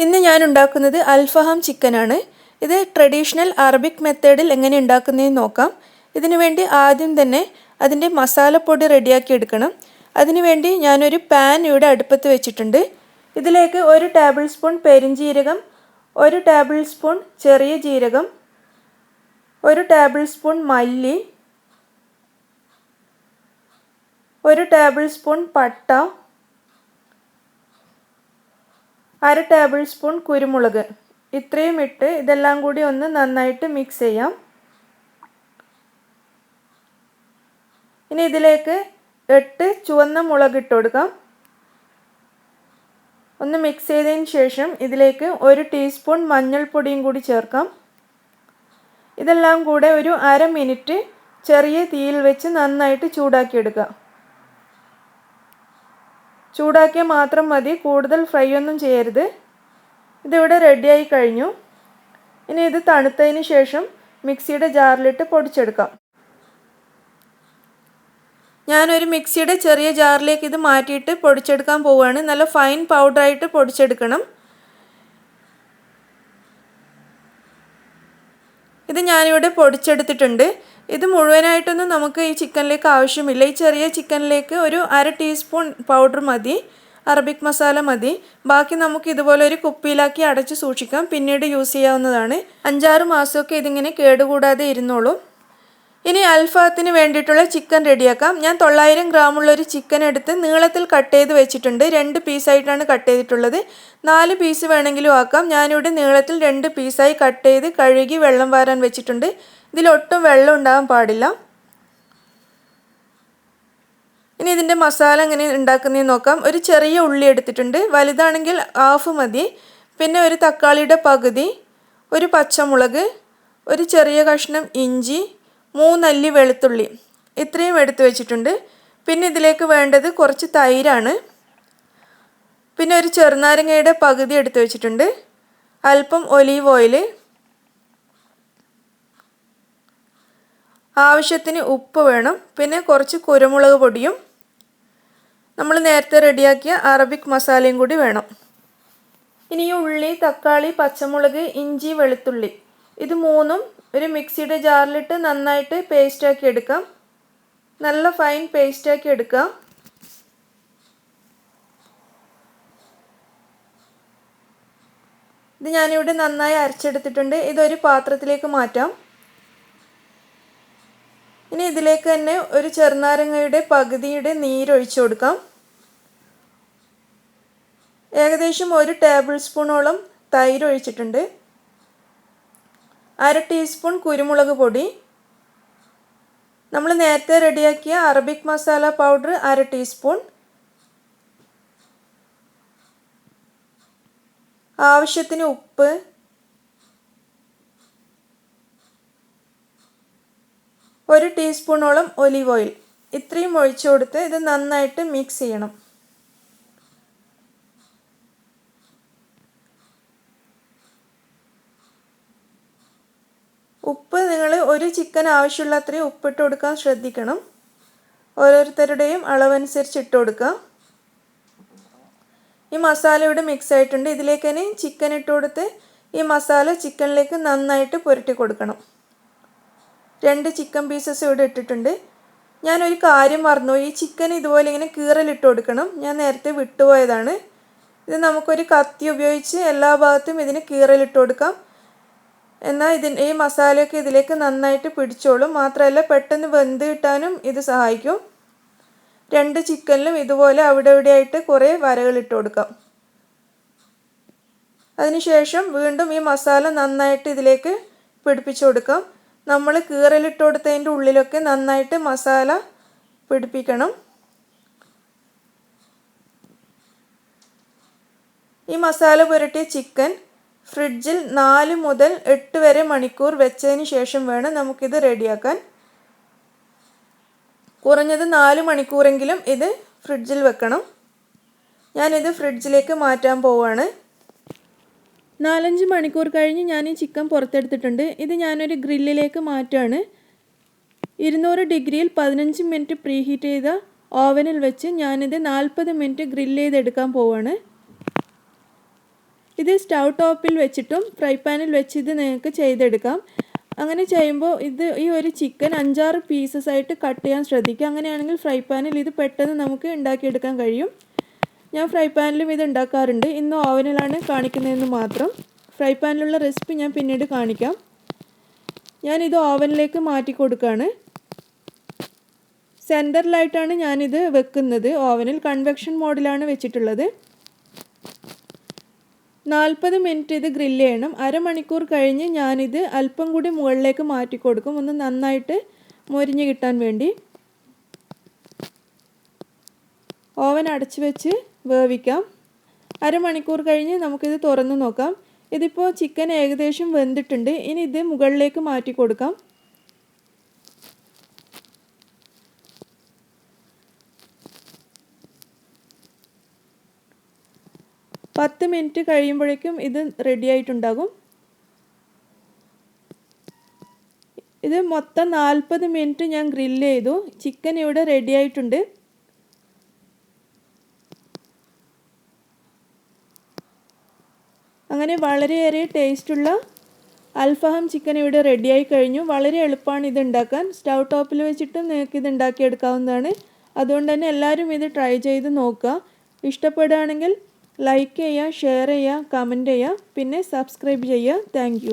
ഇന്ന് ഞാൻ ഉണ്ടാക്കുന്നത് alfaham ചിക്കൻ ആണ്. ഇത് ട്രഡീഷണൽ അറബിക് മെത്തേഡിൽ എങ്ങനെ ഉണ്ടാക്കുന്നതെന്ന് നോക്കാം. ഇതിനുവേണ്ടി ആദ്യം തന്നെ അതിന്റെ മസാലപ്പൊടി റെഡിയാക്കി എടുക്കണം. അതിനുവേണ്ടി ഞാൻ ഒരു പാൻ ഇവിടെ അടുപ്പത്ത് വെച്ചിട്ടുണ്ട്. ഇതിലേക്ക് 1 ടേബിൾ സ്പൂൺ പെരിഞ്ജീരകം, 1 ടേബിൾ സ്പൂൺ ചെറിയ ജീരകം, 1 ടേബിൾ സ്പൂൺ മല്ലി, 1 ടേബിൾ സ്പൂൺ പട്ട, 1/2 ടേബിൾ സ്പൂൺ കുരുമുളക് ഇത്രയും ഇട്ട് ഇതെല്ലാം കൂടി ഒന്ന് നന്നായിട്ട് മിക്സ് ചെയ്യാം. ഇനി ഇതിലേക്ക് 8 ചുവന്ന മുളക് ഇട്ട് കൊടുക്കാം. ഒന്ന് മിക്സ് ചെയ്തതിന് ശേഷം ഇതിലേക്ക് 1 ടീസ്പൂൺ മഞ്ഞൾപ്പൊടിയും കൂടി ചേർക്കാം. ഇതെല്ലാം കൂടെ ഒരു 1/2 മിനിറ്റ് ചെറിയ തീയിൽ വെച്ച് നന്നായിട്ട് ചൂടാക്കി എടുക്കുക. ചൂടാക്കിയാൽ മാത്രം മതി, കൂടുതൽ ഫ്രൈ ഒന്നും ചെയ്യരുത്. ഇതിവിടെ റെഡിയായി കഴിഞ്ഞു. ഇനി ഇത് തണുത്തതിന് ശേഷം മിക്സിയുടെ ജാറിലിട്ട് പൊടിച്ചെടുക്കാം. ഞാനൊരു മിക്സിയുടെ ചെറിയ ജാറിലേക്ക് ഇത് മാറ്റിയിട്ട് പൊടിച്ചെടുക്കാൻ പോവുകയാണ്. നല്ല ഫൈൻ പൗഡറായിട്ട് പൊടിച്ചെടുക്കണം. ഇത് ഞാനിവിടെ പൊടിച്ചെടുത്തിട്ടുണ്ട്. ഇത് മുഴുവനായിട്ടൊന്നും നമുക്ക് ഈ ചിക്കനിലേക്ക് ആവശ്യമില്ല. ഈ ചെറിയ ചിക്കനിലേക്ക് ഒരു 1/2 ടീസ്പൂൺ പൗഡർ മതി, അറബിക് മസാല മതി. ബാക്കി നമുക്ക് ഇതുപോലെ ഒരു കുപ്പിയിലാക്കി അടച്ച് സൂക്ഷിക്കാം, പിന്നീട് യൂസ് ചെയ്യാവുന്നതാണ്. 5-6 മാസമൊക്കെ ഇതിങ്ങനെ കേടുകൂടാതെ ഇരുന്നോളും. ഇനി അൽഫാത്തിന് വേണ്ടിയിട്ടുള്ള ചിക്കൻ റെഡിയാക്കാം. ഞാൻ 900 ഗ്രാമുള്ള ഒരു ചിക്കൻ എടുത്ത് നീളത്തിൽ കട്ട് ചെയ്ത് വെച്ചിട്ടുണ്ട്. 2 പീസായിട്ടാണ് കട്ട് ചെയ്തിട്ടുള്ളത്. 4 പീസ് വേണമെങ്കിലും ആക്കാം. ഞാനിവിടെ നീളത്തിൽ 2 പീസായി കട്ട് ചെയ്ത് കഴുകി വെള്ളം വാരാൻ വെച്ചിട്ടുണ്ട്. ഇതിലൊട്ടും വെള്ളം ഉണ്ടാകാൻ പാടില്ല. ഇനി ഇതിൻ്റെ മസാല എങ്ങനെ ഉണ്ടാക്കുന്നതെന്ന് നോക്കാം. ഒരു ചെറിയ ഉള്ളി എടുത്തിട്ടുണ്ട്, വലുതാണെങ്കിൽ 1/2 മതി. പിന്നെ ഒരു തക്കാളിയുടെ പകുതി, ഒരു പച്ചമുളക്, ഒരു ചെറിയ കഷ്ണം ഇഞ്ചി, 3 അല്ലി വെളുത്തുള്ളി ഇത്രയും എടുത്തു വെച്ചിട്ടുണ്ട്. പിന്നെ ഇതിലേക്ക് വേണ്ടത് കുറച്ച് തൈരാണ്. പിന്നെ ഒരു ചെറുനാരങ്ങയുടെ പകുതി എടുത്തു വെച്ചിട്ടുണ്ട്, അല്പം ഒലീവ് ഓയിൽ, ആവശ്യത്തിന് ഉപ്പ് വേണം, പിന്നെ കുറച്ച് കുരുമുളക് പൊടിയും നമ്മൾ നേരത്തെ റെഡിയാക്കിയ അറബിക് മസാലയും കൂടി വേണം. ഇനി ഉള്ളി, തക്കാളി, പച്ചമുളക്, ഇഞ്ചി, വെളുത്തുള്ളി ഇത് മൂന്നും ഒരു മിക്സിയുടെ ജാറിലിട്ട് നന്നായിട്ട് പേസ്റ്റാക്കി എടുക്കാം. നല്ല ഫൈൻ പേസ്റ്റാക്കി എടുക്കാം. ഇത് ഞാനിവിടെ നന്നായി അരച്ചെടുത്തിട്ടുണ്ട്. ഇതൊരു പാത്രത്തിലേക്ക് മാറ്റാം. ഇനി ഇതിലേക്ക് തന്നെ ഒരു ചെറുനാരങ്ങയുടെ പകുതിയുടെ നീരൊഴിച്ചു കൊടുക്കാം. ഏകദേശം 1 ടേബിൾ സ്പൂണോളം തൈര് ഒഴിച്ചിട്ടുണ്ട്. 1/2 ടീസ്പൂൺ കുരുമുളക് പൊടി, നമ്മൾ നേരത്തെ റെഡിയാക്കിയ അറബിക് മസാല പൗഡർ 1/2 ടീസ്പൂൺ, ആവശ്യത്തിന് ഉപ്പ്, ഒരു ടീസ്പൂണോളം ഒലീവ് ഓയിൽ ഇത്രയും ഒഴിച്ചു കൊടുത്ത് ഇത് നന്നായിട്ട് മിക്സ് ചെയ്യണം. ഉപ്പ് നിങ്ങൾ ഒരു ചിക്കൻ ആവശ്യമുള്ള അത്രയും ഉപ്പിട്ട് കൊടുക്കാൻ ശ്രദ്ധിക്കണം. ഓരോരുത്തരുടെയും അളവനുസരിച്ച് ഇട്ട് കൊടുക്കുക. ഈ മസാല ഇവിടെ മിക്സ് ആയിട്ടുണ്ട്. ഇതിലേക്ക് തന്നെ ചിക്കൻ ഇട്ട് കൊടുത്ത് ഈ മസാല ചിക്കനിലേക്ക് നന്നായിട്ട് പുരട്ടി കൊടുക്കണം. 2 ചിക്കൻ പീസസ് ഇവിടെ ഇട്ടിട്ടുണ്ട്. ഞാനൊരു കാര്യം മറന്നു, ഈ ചിക്കൻ ഇതുപോലെ ഇങ്ങനെ കീറലിട്ട് കൊടുക്കണം. ഞാൻ നേരത്തെ വിട്ടുപോയതാണ്. ഇത് നമുക്കൊരു കത്തി ഉപയോഗിച്ച് എല്ലാ ഭാഗത്തും ഇതിന് കീറലിട്ട് കൊടുക്കാം. എന്നാൽ ഈ മസാലയൊക്കെ ഇതിലേക്ക് നന്നായിട്ട് പിടിച്ചോളും. മാത്രമല്ല പെട്ടെന്ന് വെന്ത് കിട്ടാനും ഇത് സഹായിക്കും. 2 ചിക്കനിലും ഇതുപോലെ അവിടെ ഇവിടെയായിട്ട് കുറേ വരകളിട്ട് കൊടുക്കാം. അതിനുശേഷം വീണ്ടും ഈ മസാല നന്നായിട്ട് ഇതിലേക്ക് പിടിപ്പിച്ചു കൊടുക്കാം. നമ്മൾ കീറലിട്ട് കൊടുത്തതിൻ്റെ ഉള്ളിലൊക്കെ നന്നായിട്ട് മസാല പിടിപ്പിക്കണം. ഈ മസാല പുരട്ടിയ ചിക്കൻ ഫ്രിഡ്ജിൽ 4 മുതൽ 8 വരെ മണിക്കൂർ വെച്ചതിന് ശേഷം വേണം നമുക്കിത് റെഡിയാക്കാൻ. കുറഞ്ഞത് 4 മണിക്കൂറെങ്കിലും ഇത് ഫ്രിഡ്ജിൽ വെക്കണം. ഞാനിത് ഫ്രിഡ്ജിലേക്ക് മാറ്റാൻ പോവുകയാണ്. 4-5 മണിക്കൂർ കഴിഞ്ഞ് ഞാൻ ഈ ചിക്കൻ പുറത്തെടുത്തിട്ടുണ്ട്. ഇത് ഞാനൊരു ഗ്രില്ലിലേക്ക് മാറ്റുകയാണ്. 200 ഡിഗ്രിയിൽ 15 മിനിറ്റ് പ്രീഹീറ്റ് ചെയ്ത ഓവനിൽ വെച്ച് ഞാനിത് 40 മിനിറ്റ് ഗ്രില്ല് ചെയ്തെടുക്കാൻ പോവുകയാണ്. ഇത് സ്റ്റൗ ടോപ്പിൽ വെച്ചിട്ടും ഫ്രൈ പാനിൽ വെച്ച് ഇത് നിങ്ങൾക്ക് ചെയ്തെടുക്കാം. അങ്ങനെ ചെയ്യുമ്പോൾ ഈ ഒരു ചിക്കൻ 5-6 പീസസ് ആയിട്ട് കട്ട് ചെയ്യാൻ ശ്രദ്ധിക്കുക. അങ്ങനെയാണെങ്കിൽ ഫ്രൈ പാനിൽ ഇത് പെട്ടെന്ന് നമുക്ക് ഉണ്ടാക്കിയെടുക്കാൻ കഴിയും. ഞാൻ ഫ്രൈ പാനിലും ഇത് ഉണ്ടാക്കാറുണ്ട്. ഇന്ന് ഓവനിലാണ് കാണിക്കുന്നതെന്ന് മാത്രം. ഫ്രൈ പാനിലുള്ള റെസിപ്പി ഞാൻ പിന്നീട് കാണിക്കാം. ഞാനിത് ഓവനിലേക്ക് മാറ്റി കൊടുക്കുകയാണ്. സെൻറ്ററിലായിട്ടാണ് ഞാനിത് വെക്കുന്നത്. ഓവനിൽ കൺവെക്ഷൻ മോഡിലാണ് വെച്ചിട്ടുള്ളത്. 40 മിനിറ്റ് ഇത് ഗ്രില്ല് ചെയ്യണം. അരമണിക്കൂർ കഴിഞ്ഞ് ഞാനിത് അല്പം കൂടി മുകളിലേക്ക് മാറ്റി കൊടുക്കും, ഒന്ന് നന്നായിട്ട് മൊരിഞ്ഞ് കിട്ടാൻ വേണ്ടി. ഓവൻ അടച്ചു വെച്ച് വേവിക്കാം. അരമണിക്കൂർ കഴിഞ്ഞ് നമുക്കിത് തുറന്ന് നോക്കാം. ഇതിപ്പോൾ ചിക്കൻ ഏകദേശം വെന്തിട്ടുണ്ട്. ഇനി ഇത് മുകളിലേക്ക് മാറ്റി കൊടുക്കാം. പത്ത് മിനിറ്റ് കഴിയുമ്പോഴേക്കും ഇത് റെഡി ആയിട്ടുണ്ടാകും. ഇത് മൊത്തം 40 മിനിറ്റ് ഞാൻ ഗ്രില്ല് ചെയ്തു. ചിക്കൻ ഇവിടെ റെഡി ആയിട്ടുണ്ട്. അങ്ങനെ വളരെയേറെ ടേസ്റ്റുള്ള അൽഫഹാം ചിക്കൻ ഇവിടെ റെഡിയായി കഴിഞ്ഞു. വളരെ എളുപ്പമാണ് ഇത് ഉണ്ടാക്കാൻ. സ്റ്റൗ ടോപ്പിൽ വെച്ചിട്ടും നിങ്ങൾക്ക് ഇത് ഉണ്ടാക്കിയെടുക്കാവുന്നതാണ്. അതുകൊണ്ട് തന്നെ എല്ലാവരും ഇത് ട്രൈ ചെയ്ത് നോക്കുക. ഇഷ്ടപ്പെടുകയാണെങ്കിൽ ലൈക്ക് ചെയ്യുക, ഷെയർ ചെയ്യുക, കമൻറ്റ് ചെയ്യുക, പിന്നെ സബ്സ്ക്രൈബ് ചെയ്യുക. Thank you.